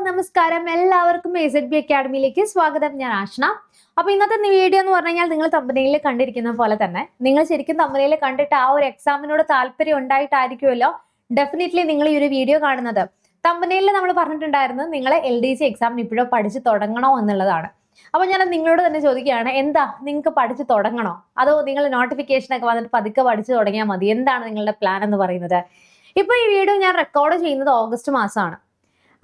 നമസ്കാരം. എല്ലാവർക്കും AZB അക്കാഡമിയിലേക്ക് സ്വാഗതം. ഞാൻ ആഷ്ന. അപ്പോൾ ഇന്നത്തെ വീഡിയോ എന്ന് പറഞ്ഞു കഴിഞ്ഞാൽ നിങ്ങൾ തമ്പനയിൽ കണ്ടിരിക്കുന്ന പോലെ തന്നെ നിങ്ങൾ ശരിക്കും തമ്പനയിൽ കണ്ടിട്ട് ആ ഒരു എക്സാമിനോട് താല്പര്യം ഉണ്ടായിട്ടായിരിക്കുമല്ലോ ഡെഫിനറ്റ്ലി നിങ്ങൾ ഈ ഒരു വീഡിയോ കാണുന്നത്. തമ്പനയിൽ നമ്മൾ പറഞ്ഞിട്ടുണ്ടായിരുന്നു നിങ്ങൾ LDC എക്സാമിന് ഇപ്പോഴോ പഠിച്ചു തുടങ്ങണോ എന്നുള്ളതാണ്. അപ്പോൾ ഞാൻ നിങ്ങളോട് തന്നെ ചോദിക്കുകയാണ്, എന്താ നിങ്ങൾക്ക് പഠിച്ചു തുടങ്ങണോ അതോ നിങ്ങൾ നോട്ടിഫിക്കേഷൻ ഒക്കെ വന്നിട്ട് പതുക്കെ പഠിച്ചു തുടങ്ങിയാൽ മതി? എന്താണ് നിങ്ങളുടെ പ്ലാൻ എന്ന് പറയുന്നത്? ഇപ്പോൾ ഈ വീഡിയോ ഞാൻ റെക്കോർഡ് ചെയ്യുന്നത് ഓഗസ്റ്റ് മാസമാണ്.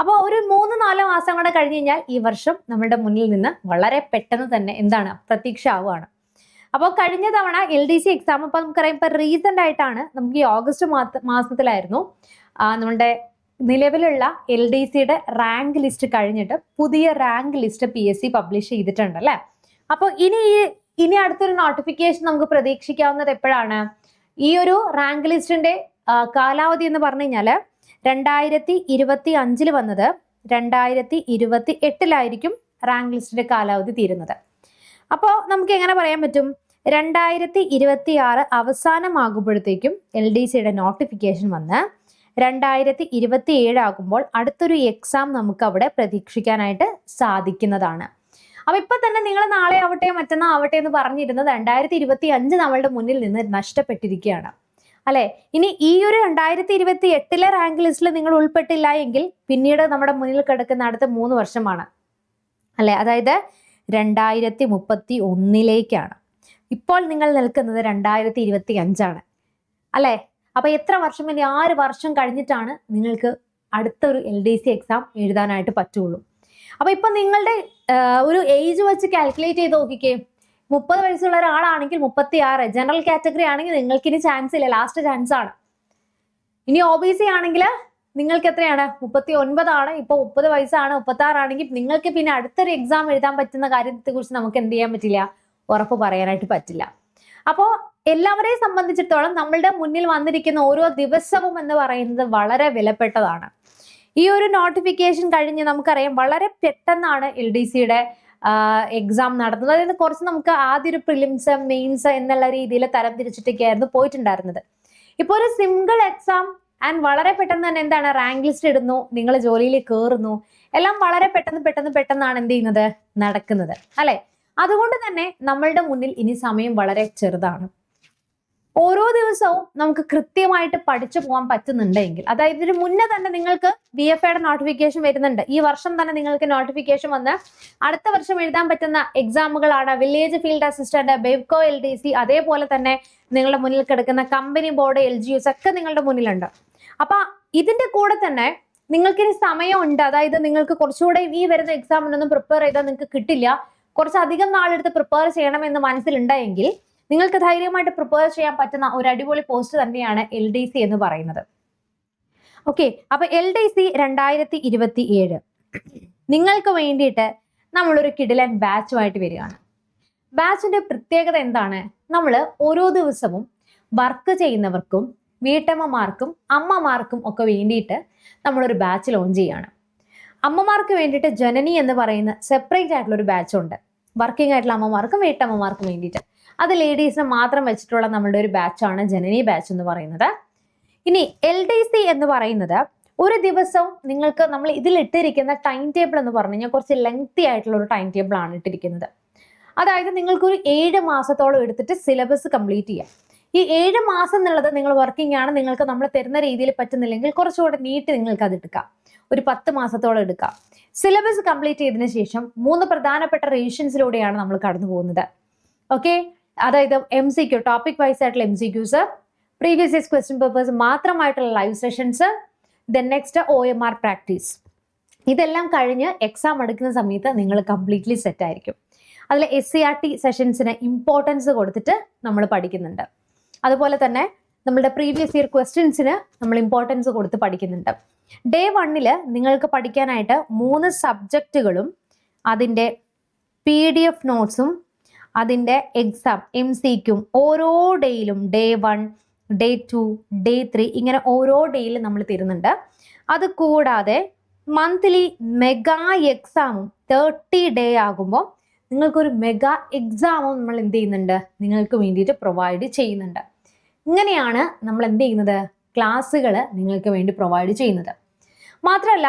അപ്പോൾ ഒരു 3-4 മാസം കൂടെ കഴിഞ്ഞ് കഴിഞ്ഞാൽ ഈ വർഷം നമ്മുടെ മുന്നിൽ നിന്ന് വളരെ പെട്ടെന്ന് തന്നെ എന്താണ് പ്രതീക്ഷ ആവുകയാണ്. അപ്പോൾ കഴിഞ്ഞ തവണ LDC എക്സാം ഇപ്പം നമുക്കറിയാം, ഇപ്പം റീസെൻ്റ് ആയിട്ടാണ് നമുക്ക് ഈ ഓഗസ്റ്റ് മാസത്തിലായിരുന്നു നമ്മുടെ നിലവിലുള്ള LDCയുടെ റാങ്ക് ലിസ്റ്റ് കഴിഞ്ഞിട്ട് പുതിയ റാങ്ക് ലിസ്റ്റ് PSC പബ്ലിഷ് ചെയ്തിട്ടുണ്ട് അല്ലേ. അപ്പോൾ ഇനി അടുത്തൊരു നോട്ടിഫിക്കേഷൻ നമുക്ക് പ്രതീക്ഷിക്കാവുന്നത് എപ്പോഴാണ്? ഈ ഒരു റാങ്ക് ലിസ്റ്റിന്റെ കാലാവധി എന്ന് പറഞ്ഞു കഴിഞ്ഞാൽ 2025 വന്നത് 2028 റാങ്ക് ലിസ്റ്റിന്റെ കാലാവധി തീരുന്നത്. അപ്പോൾ നമുക്ക് എങ്ങനെ പറയാൻ പറ്റും? 2026 അവസാനമാകുമ്പോഴത്തേക്കും LDCയുടെ നോട്ടിഫിക്കേഷൻ വന്ന് 2027 ആകുമ്പോൾ അടുത്തൊരു എക്സാം നമുക്ക് അവിടെ പ്രതീക്ഷിക്കാനായിട്ട് സാധിക്കുന്നതാണ്. അപ്പൊ ഇപ്പൊ തന്നെ നിങ്ങൾ നാളെ ആവട്ടെ മറ്റന്നാൾ ആവട്ടെ എന്ന് പറഞ്ഞിരുന്നത് 2025 നമ്മളുടെ മുന്നിൽ നിന്ന് നഷ്ടപ്പെട്ടിരിക്കുകയാണ് അല്ലെ. ഇനി ഈ ഒരു 2028 റാങ്ക് ലിസ്റ്റിൽ നിങ്ങൾ ഉൾപ്പെട്ടില്ല എങ്കിൽ പിന്നീട് നമ്മുടെ മുന്നിൽ കിടക്കുന്ന അടുത്ത 3 വർഷമാണ് അല്ലെ. അതായത് 2031 ഇപ്പോൾ നിങ്ങൾ നിൽക്കുന്നത് 2025 അല്ലെ. അപ്പൊ എത്ര വർഷം, ഇനി 6 വർഷം കഴിഞ്ഞിട്ടാണ് നിങ്ങൾക്ക് അടുത്തൊരു LDC എക്സാം എഴുതാനായിട്ട് പറ്റുള്ളൂ. അപ്പൊ ഇപ്പൊ നിങ്ങളുടെ ഒരു ഏജ് വെച്ച് കാൽക്കുലേറ്റ് ചെയ്ത് നോക്കിക്കേ. 30 വയസ്സുള്ള ഒരാളാണെങ്കിൽ 36, ജനറൽ കാറ്റഗറി ആണെങ്കിൽ നിങ്ങൾക്ക് ഇനി ചാൻസ് ഇല്ല, ലാസ്റ്റ് ചാൻസ് ആണ്. ഇനി OBC ആണെങ്കിൽ നിങ്ങൾക്ക് എത്രയാണ്? 39 ഇപ്പൊ 30 വയസ്സാണ്. 36 ആണെങ്കിൽ നിങ്ങൾക്ക് പിന്നെ അടുത്തൊരു എക്സാം എഴുതാൻ പറ്റുന്ന കാര്യത്തെ കുറിച്ച് നമുക്ക് എന്ത് ചെയ്യാൻ പറ്റില്ല, ഉറപ്പ് പറയാനായിട്ട് പറ്റില്ല. അപ്പോൾ എല്ലാവരെയും സംബന്ധിച്ചിടത്തോളം നമ്മളുടെ മുന്നിൽ വന്നിരിക്കുന്ന ഓരോ ദിവസവും എന്ന് പറയുന്നത് വളരെ വിലപ്പെട്ടതാണ്. ഈ ഒരു നോട്ടിഫിക്കേഷൻ കഴിഞ്ഞ് നമുക്കറിയാം വളരെ പെട്ടെന്നാണ് LDCയുടെ എക്സാം നടത്തുന്നത്. അതായത് കുറച്ച് നമുക്ക് ആദ്യം ഒരു പ്രിലിംസ് മെയിൻസ് എന്നുള്ള രീതിയിൽ തരം തിരിച്ചിട്ടൊക്കെയായിരുന്നു പോയിട്ടുണ്ടായിരുന്നത്. ഇപ്പോൾ ഒരു സിംഗിൾ എക്സാം ആൻഡ് വളരെ പെട്ടെന്ന് തന്നെ എന്താണ് റാങ്ക് ലിസ്റ്റ് ഇടുന്നു, നിങ്ങൾ ജോലിയിൽ കയറുന്നു, എല്ലാം വളരെ പെട്ടെന്നാണ് എന്ത് ചെയ്യുന്നത്, നടക്കുന്നത് അല്ലെ. അതുകൊണ്ട് തന്നെ നമ്മളുടെ മുന്നിൽ ഇനി സമയം വളരെ ചെറുതാണ്. ഓരോ ദിവസവും നമുക്ക് കൃത്യമായിട്ട് പഠിച്ചു പോകാൻ പറ്റുന്നുണ്ടെങ്കിൽ, അതായത് ഇതിന് മുന്നേ തന്നെ നിങ്ങൾക്ക് VFAയുടെ നോട്ടിഫിക്കേഷൻ വരുന്നുണ്ട്. ഈ വർഷം തന്നെ നിങ്ങൾക്ക് നോട്ടിഫിക്കേഷൻ വന്ന് അടുത്ത വർഷം എഴുതാൻ പറ്റുന്ന എക്സാമുകളാണ് village field assistant, Bevco LDC, അതേപോലെ തന്നെ നിങ്ങളുടെ മുന്നിൽ കിടക്കുന്ന കമ്പനി ബോർഡ് LGUs ഒക്കെ നിങ്ങളുടെ മുന്നിലുണ്ട്. അപ്പൊ ഇതിന്റെ കൂടെ തന്നെ നിങ്ങൾക്കിനി സമയമുണ്ട്. അതായത് നിങ്ങൾക്ക് കുറച്ചുകൂടെ ഈ വരുന്ന എക്സാമിനൊന്നും പ്രിപ്പയർ ചെയ്താൽ നിങ്ങൾക്ക് കിട്ടില്ല, കുറച്ചധികം നാളെടുത്ത് പ്രിപ്പയർ ചെയ്യണമെന്ന് മനസ്സിലുണ്ടെങ്കിൽ നിങ്ങൾക്ക് ധൈര്യമായിട്ട് പ്രിപ്പയർ ചെയ്യാൻ പറ്റുന്ന ഒരു അടിപൊളി പോസ്റ്റ് തന്നെയാണ് LDC എന്ന് പറയുന്നത്. ഓക്കെ, അപ്പൊ LDC 2027 നിങ്ങൾക്ക് വേണ്ടിയിട്ട് നമ്മളൊരു കിടിലൻ ബാച്ചുമായിട്ട് വരികയാണ്. ബാച്ചിന്റെ പ്രത്യേകത എന്താണ്? നമ്മൾ ഓരോ ദിവസവും വർക്ക് ചെയ്യുന്നവർക്കും വീട്ടമ്മമാർക്കും അമ്മമാർക്കും ഒക്കെ വേണ്ടിയിട്ട് നമ്മളൊരു ബാച്ച് ലോഞ്ച് ചെയ്യാണ്. അമ്മമാർക്ക് വേണ്ടിയിട്ട് ജനനി എന്ന് പറയുന്ന സെപ്പറേറ്റ് ആയിട്ടുള്ള ഒരു ബാച്ച് ഉണ്ട്. വർക്കിംഗ് ആയിട്ടുള്ള അമ്മമാർക്കും വീട്ടമ്മമാർക്കും വേണ്ടിയിട്ട് അത് ലേഡീസിനെ മാത്രം വെച്ചിട്ടുള്ള നമ്മളുടെ ഒരു ബാച്ചാണ് ജനനി ബാച്ച് എന്ന് പറയുന്നത്. ഇനി LDC എന്ന് പറയുന്നത് ഒരു ദിവസം നിങ്ങൾക്ക് നമ്മൾ ഇതിലിട്ടിരിക്കുന്ന ടൈം ടേബിൾ എന്ന് പറഞ്ഞു കഴിഞ്ഞാൽ കുറച്ച് ലെങ്തി ആയിട്ടുള്ള ഒരു ടൈം ടേബിൾ ആണ് ഇട്ടിരിക്കുന്നത്. അതായത് നിങ്ങൾക്കൊരു 7 മാസത്തോളം എടുത്തിട്ട് സിലബസ് കംപ്ലീറ്റ് ചെയ്യാം. ഈ 7 മാസം എന്നുള്ളത് നിങ്ങൾ വർക്കിംഗ് ആണ്, നിങ്ങൾക്ക് നമ്മൾ തരുന്ന രീതിയിൽ പറ്റുന്നില്ലെങ്കിൽ കുറച്ചുകൂടെ നീട്ടി നിങ്ങൾക്ക് അത് എടുക്കാം, ഒരു 10 മാസത്തോളം എടുക്കാം. സിലബസ് കംപ്ലീറ്റ് ചെയ്തതിനു ശേഷം 3 പ്രധാനപ്പെട്ട റിവിഷൻസിലൂടെയാണ് നമ്മൾ കടന്നു പോകുന്നത്. ഓക്കെ, അതായത് MCQ, ടോപ്പിക് വൈസ് ആയിട്ടുള്ള MCQs, previous years question papers മാത്രമായിട്ടുള്ള live sessions, then next OMR practice. ഇതെല്ലാം കഴിഞ്ഞ് എക്സാം എടുക്കുന്ന സമയത്ത് നിങ്ങൾ കംപ്ലീറ്റ്ലി സെറ്റ് ആയിരിക്കും. അതിൽ SCRT സെഷൻസിന് ഇമ്പോർട്ടൻസ് കൊടുത്തിട്ട് നമ്മൾ പഠിക്കുന്നുണ്ട്. അതുപോലെ തന്നെ നമ്മളുടെ പ്രീവിയസ് ഇയർ ക്വസ്റ്റ്യൻസിന് നമ്മൾ ഇമ്പോർട്ടൻസ് കൊടുത്ത് പഠിക്കുന്നുണ്ട്. ഡേ 1 നിങ്ങൾക്ക് പഠിക്കാനായിട്ട് 3 സബ്ജക്റ്റുകളും അതിൻ്റെ PDF നോട്ട്സും അതിൻ്റെ എക്സാം MCQും ഓരോ ഡേയിലും ഡേ 1, ഡേ 2, ഡേ 3 ഇങ്ങനെ ഓരോ ഡേയിലും നമ്മൾ തരുന്നുണ്ട്. അത് കൂടാതെ മന്ത്ലി മെഗാ എക്സാമും 30 ഡേ ആകുമ്പോൾ നിങ്ങൾക്കൊരു മെഗാ എക്സാമും നമ്മൾ എന്ത് ചെയ്യുന്നുണ്ട്, നിങ്ങൾക്ക് വേണ്ടിയിട്ട് പ്രൊവൈഡ് ചെയ്യുന്നുണ്ട്. ഇങ്ങനെയാണ് നമ്മൾ എന്ത് ചെയ്യുന്നത്, ക്ലാസ്സുകൾ നിങ്ങൾക്ക് വേണ്ടി പ്രൊവൈഡ് ചെയ്യുന്നത്. മാത്രമല്ല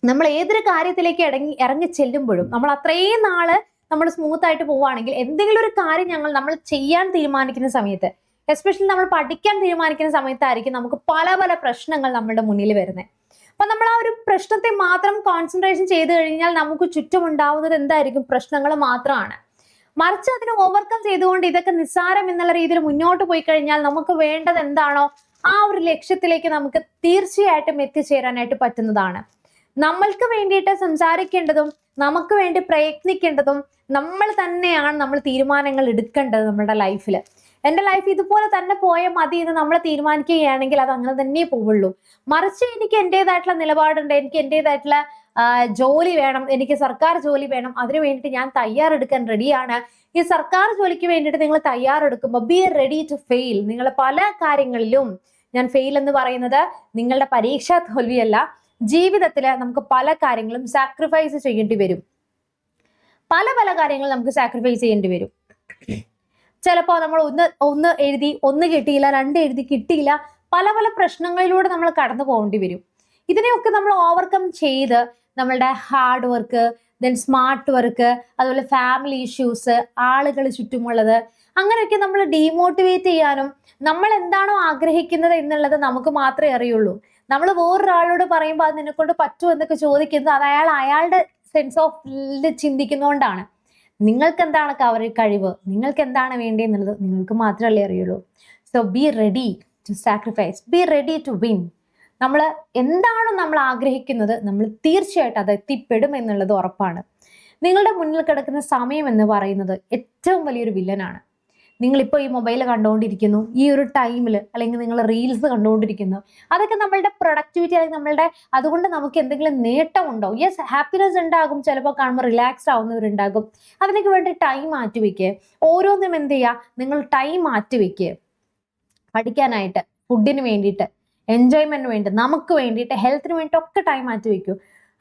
നമ്മൾ ഏതൊരു കാര്യത്തിലേക്ക് ഇറങ്ങി ചെല്ലുമ്പോഴും നമ്മൾ അത്രയും നാള് നമ്മൾ സ്മൂത്ത് ആയിട്ട് പോവുകയാണെങ്കിൽ എന്തെങ്കിലും ഒരു കാര്യം നമ്മൾ ചെയ്യാൻ തീരുമാനിക്കുന്ന സമയത്ത്, എസ്പെഷ്യലി നമ്മൾ പഠിക്കാൻ തീരുമാനിക്കുന്ന സമയത്തായിരിക്കും നമുക്ക് പല പല പ്രശ്നങ്ങൾ നമ്മുടെ മുന്നിൽ വരുന്നത്. അപ്പൊ നമ്മൾ ആ ഒരു പ്രശ്നത്തെ മാത്രം കോൺസെൻട്രേഷൻ ചെയ്ത് കഴിഞ്ഞാൽ നമുക്ക് ചുറ്റും ഉണ്ടാവുന്നത് എന്തായിരിക്കും? പ്രശ്നങ്ങൾ മാത്രമാണ്. മറിച്ച് അതിനെ ഓവർകം ചെയ്തുകൊണ്ട് ഇതൊക്കെ നിസ്സാരം എന്നുള്ള രീതിയിൽ മുന്നോട്ട് പോയി കഴിഞ്ഞാൽ നമുക്ക് വേണ്ടത് എന്താണോ ആ ഒരു ലക്ഷ്യത്തിലേക്ക് നമുക്ക് തീർച്ചയായിട്ടും എത്തിച്ചേരാനായിട്ട് പറ്റുന്നതാണ്. നമ്മൾക്ക് വേണ്ടിയിട്ട് സംസാരിക്കേണ്ടതും നമുക്ക് വേണ്ടി പ്രയത്നിക്കേണ്ടതും നമ്മൾ തന്നെയാണ്. നമ്മൾ തീരുമാനങ്ങൾ എടുക്കേണ്ടത് നമ്മുടെ ലൈഫിൽ. എൻ്റെ ലൈഫ് ഇതുപോലെ തന്നെ പോയാൽ മതി എന്ന് നമ്മൾ തീരുമാനിക്കുകയാണെങ്കിൽ അത് അങ്ങനെ തന്നെ പോവുള്ളൂ. മറിച്ച് എനിക്ക് എൻ്റെതായിട്ടുള്ള നിലപാടുണ്ട്, എനിക്ക് എൻ്റെതായിട്ടുള്ള ജോലി വേണം, എനിക്ക് സർക്കാർ ജോലി വേണം, അതിനു വേണ്ടിയിട്ട് ഞാൻ തയ്യാറെടുക്കാൻ റെഡിയാണ്. ഈ സർക്കാർ ജോലിക്ക് വേണ്ടിയിട്ട് നിങ്ങൾ തയ്യാറെടുക്കുമ്പോൾ ബി റെഡി ടു ഫെയിൽ. നിങ്ങൾ പല കാര്യങ്ങളിലും, ഞാൻ ഫെയിൽ എന്ന് പറയുന്നത് നിങ്ങളുടെ പരീക്ഷാ തോൽവിയല്ല, ജീവിതത്തിൽ നമുക്ക് പല കാര്യങ്ങളും സാക്രിഫൈസ് ചെയ്യേണ്ടി വരും. പല പല കാര്യങ്ങൾ നമുക്ക് സാക്രിഫൈസ് ചെയ്യേണ്ടി വരും. ചിലപ്പോൾ നമ്മൾ ഒന്ന് എഴുതി 1 കിട്ടിയില്ല, 2 എഴുതി കിട്ടിയില്ല, പല പല പ്രശ്നങ്ങളിലൂടെ നമ്മൾ കടന്നു പോകേണ്ടി വരും. ഇതിനെയൊക്കെ നമ്മൾ ഓവർകം ചെയ്ത് നമ്മളുടെ hard work, then smart work, അതുപോലെ ഫാമിലി ഇഷ്യൂസ്, ആളുകൾ ചുറ്റുമുള്ളത്, അങ്ങനെയൊക്കെ നമ്മൾ ഡീമോട്ടിവേറ്റ് ചെയ്യാനും നമ്മൾ എന്താണോ ആഗ്രഹിക്കുന്നത് എന്നുള്ളത് നമുക്ക് മാത്രമേ അറിയുള്ളൂ. നമ്മൾ വേറൊരാളോട് പറയുമ്പോൾ അത് നിന്നെക്കൊണ്ട് പറ്റുമോ എന്നൊക്കെ ചോദിക്കുന്നത് അത് അയാളുടെ സെൻസ് ഓഫ് ചിന്തിക്കുന്നതുകൊണ്ടാണ്. നിങ്ങൾക്ക് എന്താണ് കഴിവ്, നിങ്ങൾക്ക് എന്താണ് വേണ്ടിയെന്നുള്ളത് നിങ്ങൾക്ക് മാത്രമല്ലേ അറിയുള്ളൂ. So be ready to sacrifice, be ready to win. നമ്മൾ എന്താണോ നമ്മൾ ആഗ്രഹിക്കുന്നത് നമ്മൾ തീർച്ചയായിട്ടും അത് എത്തിപ്പെടും എന്നുള്ളത് ഉറപ്പാണ്. നിങ്ങളുടെ മുന്നിൽ കിടക്കുന്ന സമയം എന്ന് പറയുന്നത് ഏറ്റവും വലിയൊരു വില്ലനാണ്. നിങ്ങളിപ്പോൾ ഈ മൊബൈൽ കണ്ടുകൊണ്ടിരിക്കുന്നു, ഈ ഒരു ടൈമിൽ, അല്ലെങ്കിൽ നിങ്ങൾ റീൽസ് കണ്ടുകൊണ്ടിരിക്കുന്നു, അതൊക്കെ നമ്മളുടെ പ്രൊഡക്ടിവിറ്റി അല്ലെങ്കിൽ നമ്മളുടെ അതുകൊണ്ട് നമുക്ക് എന്തെങ്കിലും നേട്ടമുണ്ടോ? യെസ്, ഹാപ്പിനെസ് ഉണ്ടാകും. ചിലപ്പോൾ കാണുമ്പോൾ റിലാക്സ്ഡ് ആവുന്നവരുണ്ടാകും. അതിനൊക്കെ വേണ്ടി ടൈം മാറ്റി വയ്ക്കുക. ഓരോന്നും എന്ത് ചെയ്യുക, നിങ്ങൾ ടൈം മാറ്റി വയ്ക്കുക. പഠിക്കാനായിട്ട്, ഫുഡിന് വേണ്ടിയിട്ട്, എൻജോയ്മെന്റിന് വേണ്ടി, നമുക്ക് വേണ്ടിയിട്ട്, ഹെൽത്തിന് വേണ്ടിയിട്ട് ഒക്കെ ടൈം മാറ്റി വയ്ക്കൂ.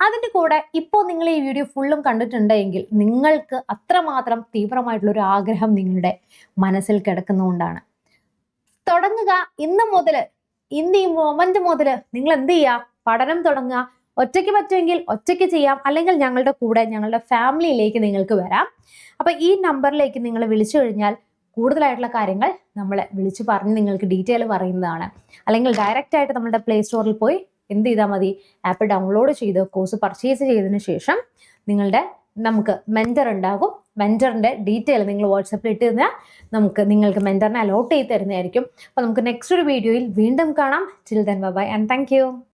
അതിൻ്റെ കൂടെ ഇപ്പോൾ നിങ്ങൾ ഈ വീഡിയോ ഫുള്ളും കണ്ടിട്ടുണ്ടെങ്കിൽ നിങ്ങൾക്ക് അത്രമാത്രം തീവ്രമായിട്ടുള്ളൊരു ആഗ്രഹം നിങ്ങളുടെ മനസ്സിൽ കിടക്കുന്നതുകൊണ്ടാണ്. തുടങ്ങുക ഇന്ന് മുതൽ, ഇന്ന് ഈ മൊമെന്റ് മുതൽ നിങ്ങൾ എന്ത് ചെയ്യുക, പഠനം തുടങ്ങുക. ഒറ്റയ്ക്ക് പറ്റുമെങ്കിൽ ഒറ്റയ്ക്ക് ചെയ്യാം, അല്ലെങ്കിൽ ഞങ്ങളുടെ കൂടെ, ഞങ്ങളുടെ ഫാമിലിയിലേക്ക് നിങ്ങൾക്ക് വരാം. അപ്പൊ ഈ നമ്പറിലേക്ക് നിങ്ങൾ വിളിച്ചു കഴിഞ്ഞാൽ കൂടുതലായിട്ടുള്ള കാര്യങ്ങൾ നമ്മൾ വിളിച്ചു പറഞ്ഞ് നിങ്ങൾക്ക് ഡീറ്റെയിൽ പറയുന്നതാണ്. അല്ലെങ്കിൽ ഡയറക്റ്റ് ആയിട്ട് നമ്മുടെ പ്ലേ സ്റ്റോറിൽ പോയി എന്ത് ചെയ്താൽ മതി, ആപ്പ് ഡൗൺലോഡ് ചെയ്ത് കോഴ്സ് പർച്ചേസ് ചെയ്തതിന് ശേഷം നമുക്ക് മെന്റർ ഉണ്ടാകും. മെന്ററിന്റെ ഡീറ്റെയിൽ നിങ്ങൾ വാട്സപ്പിൽ ഇട്ട് തന്നാൽ നിങ്ങൾക്ക് മെന്ററിനെ അലോട്ട് ചെയ്ത് തരുന്നതായിരിക്കും. അപ്പോൾ നമുക്ക് നെക്സ്റ്റ് ഒരു വീഡിയോയിൽ വീണ്ടും കാണാം. Till then bye and thank you.